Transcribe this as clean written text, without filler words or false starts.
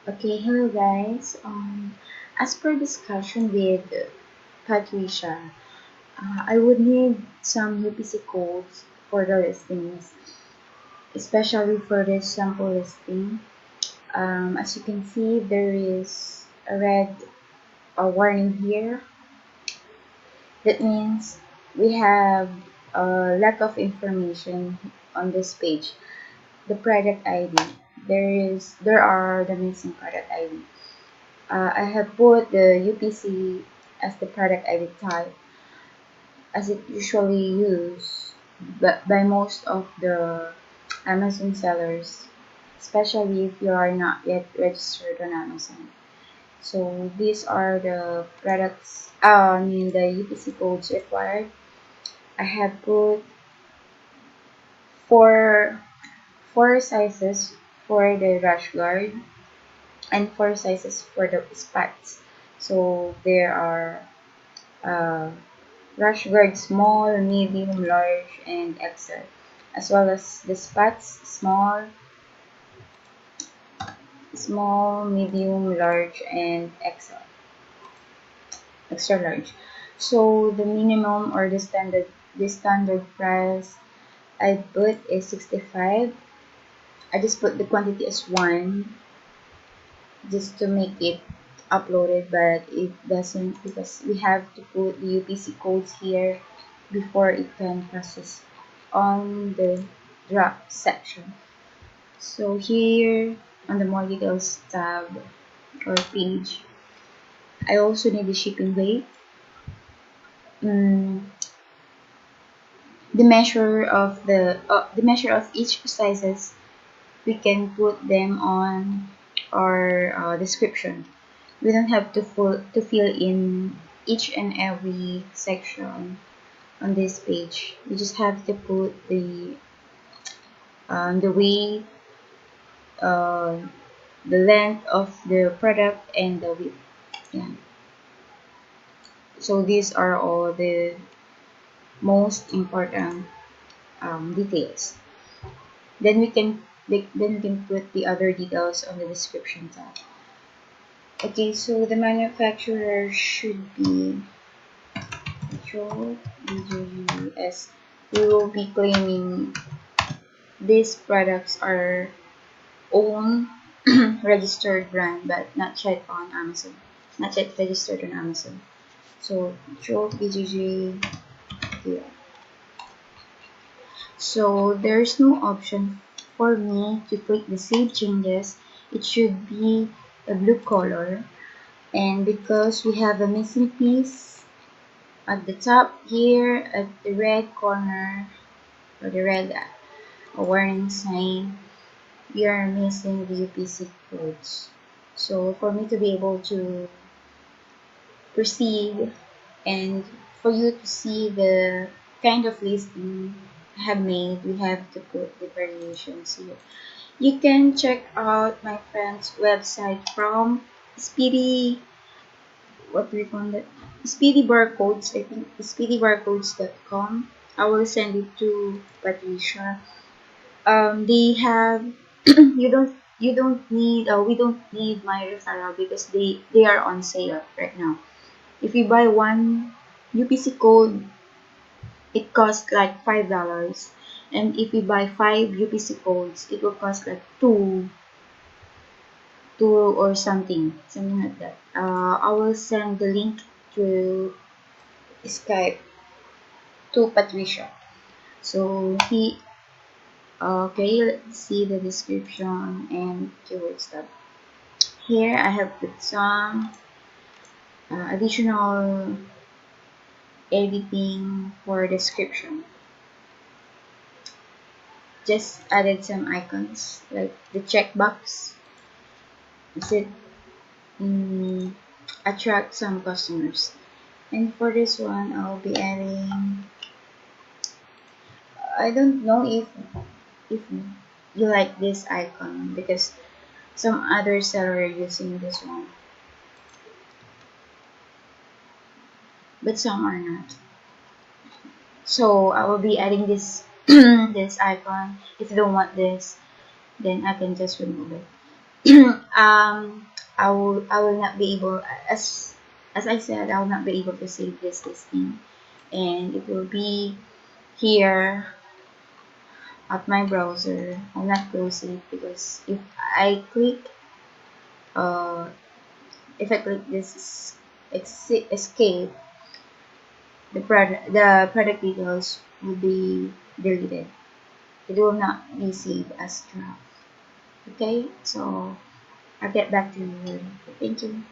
Okay, hello guys. As per discussion with Patricia, I would need some UPC codes for the listings, especially for this sample listing. As you can see, there is a red warning here. That means we have a lack of information on this page. The product ID. There are the missing product ID. I have put the UPC as the product ID type as it usually used by most of the Amazon sellers, especially if you are not yet registered on Amazon. So these are the products, the UPC codes required. I have put four, four sizes for the rash guard and four sizes for the spats. So there are uh, rash guard small, medium, large, and XL, as well as the spats small, medium, large, and XL, extra large. So the minimum or the standard price I put is 65. I just put the quantity as one just to make it uploaded, but it doesn't because we have to put the UPC codes here before it can process on the drop section. So here on the more details tab or page, I also need the shipping weight, mm, the measure of each sizes. We can put them on our description. We don't have to fill in each and every section on this page. You just have to put the weight, uh, the length of the product, and the width. Yeah. So these are all the most important details. Then we can put the other details on the description tab. Okay, so the manufacturer should be Control BJUS. We will be claiming these products are own registered brand, but not yet on Amazon. Not yet registered on Amazon. So Control BJJ here. So there's no option for me to click the save changes. It should be a blue color, and because we have a missing piece at the top here at the red corner or the red warning sign, we are missing the UPC codes. So for me to be able to proceed and for you to see the kind of listing I have made, we have to put the variations here. You can check out my friend's website from Speedy, what do we call that? Speedy Barcodes, I think speedybarcodes.com. I will send it to Patricia. They have we don't need my referral because they are on sale right now. If you buy one UPC code, it costs like $5, and if you buy 5 UPC codes, it will cost like two or something like that. I will send the link to Skype to Patricia. So okay, let's see the description and keyword stuff. Here I have put some additional editing for description. Just added some icons like the checkbox. Is it attract some customers? And for this one, I'll be adding. I don't know if you like this icon because some other seller are using this one, but some are not. So I will be adding this this icon. If you don't want this, then I can just remove it. I will not be able, as I said, I will not be able to save this listing, and it will be here at my browser. I'll not close it because I click uh if I click this escape, the product details will be deleted. It will not be saved as draft. Okay, so I'll get back to you later. Thank you.